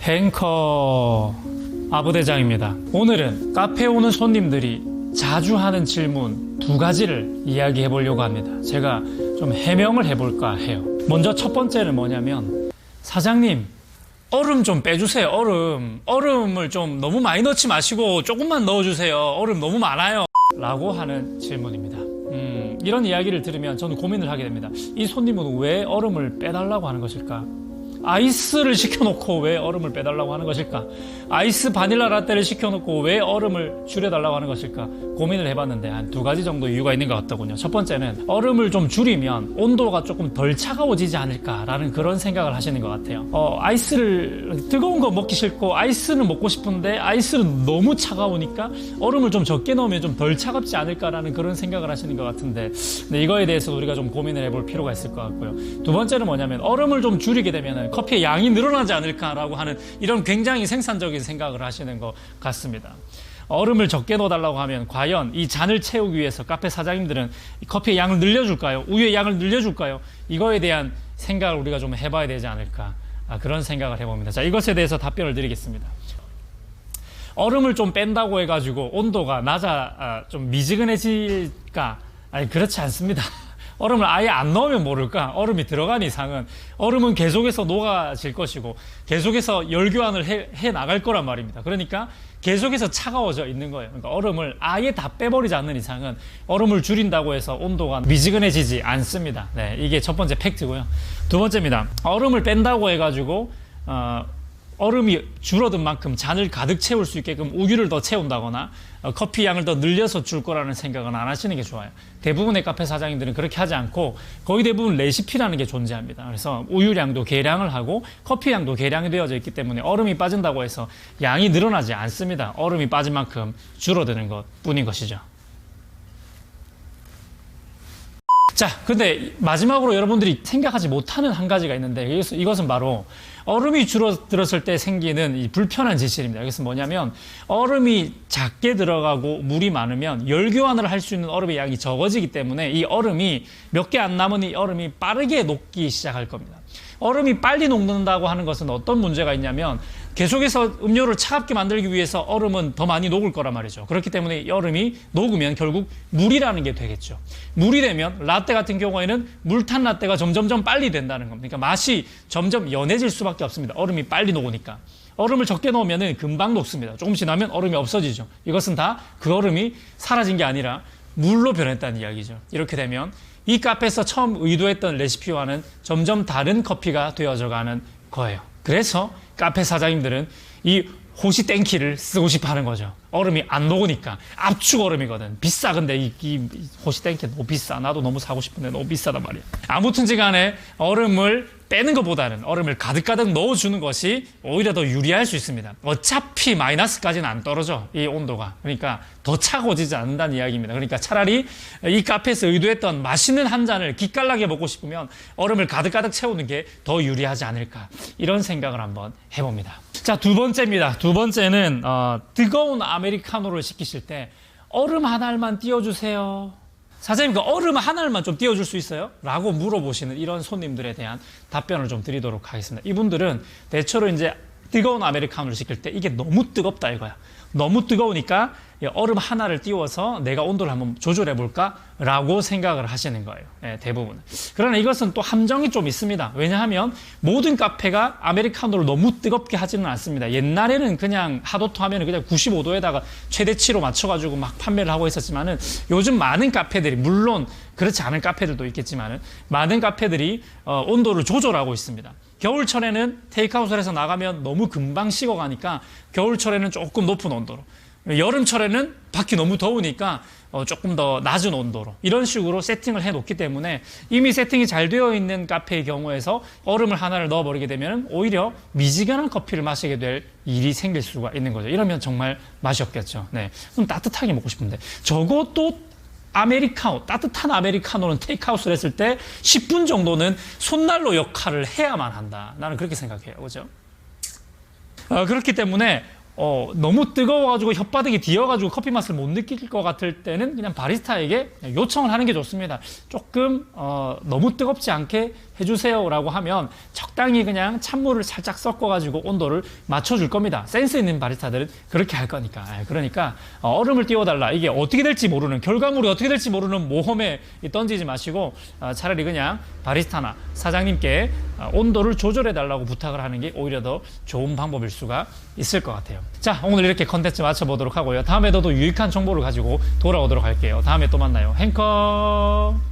행커 아부대장입니다. 오늘은 카페에 오는 손님들이 자주 하는 질문 두 가지를 이야기해 보려고 합니다. 제가 좀 해명을 해볼까 해요. 먼저 첫 번째는 뭐냐면, 사장님 얼음 좀 빼주세요. 얼음을 좀 너무 많이 넣지 마시고 조금만 넣어주세요. 얼음 너무 많아요 라고 하는 질문입니다. 이런 이야기를 들으면 저는 고민을 하게 됩니다. 이 손님은 왜 얼음을 빼달라고 하는 것일까? 아이스를 시켜놓고 왜 얼음을 빼달라고 하는 것일까? 아이스 바닐라 라떼를 시켜놓고 왜 얼음을 줄여달라고 하는 것일까? 고민을 해봤는데 한 두 가지 정도 이유가 있는 것 같더군요. 첫 번째는 얼음을 좀 줄이면 온도가 조금 덜 차가워지지 않을까라는 그런 생각을 하시는 것 같아요. 아이스를 뜨거운 거 먹기 싫고 아이스는 먹고 싶은데 아이스는 너무 차가우니까 얼음을 좀 적게 넣으면 좀 덜 차갑지 않을까라는 그런 생각을 하시는 것 같은데, 이거에 대해서 우리가 좀 고민을 해볼 필요가 있을 것 같고요. 두 번째는 뭐냐면, 얼음을 좀 줄이게 되면 커피의 양이 늘어나지 않을까라고 하는 이런 굉장히 생산적인 생각을 하시는 것 같습니다. 얼음을 적게 넣어달라고 하면 과연 이 잔을 채우기 위해서 카페 사장님들은 커피의 양을 늘려줄까요? 우유의 양을 늘려줄까요? 이거에 대한 생각을 우리가 좀 해봐야 되지 않을까, 그런 생각을 해봅니다. 자, 이것에 대해서 답변을 드리겠습니다. 얼음을 좀 뺀다고 해가지고 온도가 좀 미지근해질까? 아니, 그렇지 않습니다. 얼음을 아예 안 넣으면 모를까? 얼음이 들어간 이상은 얼음은 계속해서 녹아질 것이고 계속해서 열교환을 해 나갈 거란 말입니다. 그러니까 계속해서 차가워져 있는 거예요. 그러니까 얼음을 아예 다 빼버리지 않는 이상은 얼음을 줄인다고 해서 온도가 미지근해지지 않습니다. 네, 이게 첫 번째 팩트고요. 두 번째입니다. 얼음을 뺀다고 해가지고 얼음이 줄어든 만큼 잔을 가득 채울 수 있게끔 우유를 더 채운다거나 커피 양을 더 늘려서 줄 거라는 생각은 안 하시는 게 좋아요. 대부분의 카페 사장님들은 그렇게 하지 않고 거의 대부분 레시피라는 게 존재합니다. 그래서 우유량도 계량을 하고 커피 양도 계량이 되어져 있기 때문에 얼음이 빠진다고 해서 양이 늘어나지 않습니다. 얼음이 빠진 만큼 줄어드는 것 뿐인 것이죠. 자, 근데 마지막으로 여러분들이 생각하지 못하는 한 가지가 있는데, 이것은 바로 얼음이 줄어들었을 때 생기는 이 불편한 지실입니다. 이것은 뭐냐면, 얼음이 작게 들어가고 물이 많으면 열교환을 할 수 있는 얼음의 양이 적어지기 때문에 이 얼음이 몇 개 안 남은 이 얼음이 빠르게 녹기 시작할 겁니다. 얼음이 빨리 녹는다고 하는 것은 어떤 문제가 있냐면, 계속해서 음료를 차갑게 만들기 위해서 얼음은 더 많이 녹을 거란 말이죠. 그렇기 때문에 이 얼음이 녹으면 결국 물이라는 게 되겠죠. 물이 되면 라떼 같은 경우에는 물탄 라떼가 점점점 빨리 된다는 겁니다. 그러니까 맛이 점점 연해질 수밖에 없습니다. 얼음이 빨리 녹으니까. 얼음을 적게 넣으면 금방 녹습니다. 조금씩 나면 얼음이 없어지죠. 이것은 다 그 얼음이 사라진 게 아니라 물로 변했다는 이야기죠. 이렇게 되면 이 카페에서 처음 의도했던 레시피와는 점점 다른 커피가 되어져 가는 거예요. 그래서 카페 사장님들은 이 호시 땡키를 쓰고 싶어 하는 거죠. 얼음이 안 녹으니까. 압축 얼음이거든. 비싸. 근데 이 호시 땡키 너무 비싸. 나도 너무 사고 싶은데 너무 비싸단 말이야. 아무튼지 간에 얼음을 빼는 것보다는 얼음을 가득가득 넣어주는 것이 오히려 더 유리할 수 있습니다. 어차피 마이너스까지는 안 떨어져, 이 온도가. 그러니까 더 차가워지지 않는다는 이야기입니다. 그러니까 차라리 이 카페에서 의도했던 맛있는 한 잔을 기깔나게 먹고 싶으면 얼음을 가득가득 채우는 게 더 유리하지 않을까, 이런 생각을 한번 해봅니다. 자, 두 번째입니다. 두 번째는 뜨거운 아메리카노를 시키실 때 얼음 한 알만 띄워주세요. 사장님, 그 얼음 한 알만 좀 띄워줄 수 있어요? 라고 물어보시는 이런 손님들에 대한 답변을 좀 드리도록 하겠습니다. 이분들은 대체로 이제 뜨거운 아메리카노를 시킬 때 이게 너무 뜨겁다 이거야. 너무 뜨거우니까 얼음 하나를 띄워서 내가 온도를 한번 조절해 볼까? 라고 생각을 하시는 거예요. 네, 대부분. 그러나 이것은 또 함정이 좀 있습니다. 왜냐하면 모든 카페가 아메리카노를 너무 뜨겁게 하지는 않습니다. 옛날에는 그냥 핫오토 하면 그냥 95도에다가 최대치로 맞춰가지고 막 판매를 하고 있었지만은, 요즘 많은 카페들이, 물론 그렇지 않은 카페들도 있겠지만은 많은 카페들이 온도를 조절하고 있습니다. 겨울철에는 테이크아웃을 해서 나가면 너무 금방 식어가니까 겨울철에는 조금 높은 온도로, 여름철에는 밖이 너무 더우니까 조금 더 낮은 온도로, 이런 식으로 세팅을 해 놓기 때문에 이미 세팅이 잘 되어 있는 카페의 경우에서 얼음을 하나를 넣어버리게 되면 오히려 미지근한 커피를 마시게 될 일이 생길 수가 있는 거죠. 이러면 정말 맛이 없겠죠. 네, 좀 따뜻하게 먹고 싶은데, 적어도 아메리카노, 따뜻한 아메리카노는 테이크아웃을 했을 때 10분 정도는 손난로 역할을 해야만 한다. 나는 그렇게 생각해요. 그죠? 그렇기 때문에 너무 뜨거워가지고 혓바닥이 뒤어가지고 커피 맛을 못 느낄 것 같을 때는 그냥 바리스타에게 요청을 하는 게 좋습니다. 조금 너무 뜨겁지 않게 해주세요라고 하면 적당히 그냥 찬물을 살짝 섞어가지고 온도를 맞춰줄 겁니다. 센스 있는 바리스타들은 그렇게 할 거니까. 그러니까 얼음을 띄워달라. 이게 어떻게 될지 모르는, 결과물이 어떻게 될지 모르는 모험에 던지지 마시고 차라리 그냥 바리스타나 사장님께 온도를 조절해 달라고 부탁을 하는 게 오히려 더 좋은 방법일 수가 있을 것 같아요. 자, 오늘 이렇게 컨텐츠 마쳐보도록 하고요. 다음에도 또 유익한 정보를 가지고 돌아오도록 할게요. 다음에 또 만나요. 행커.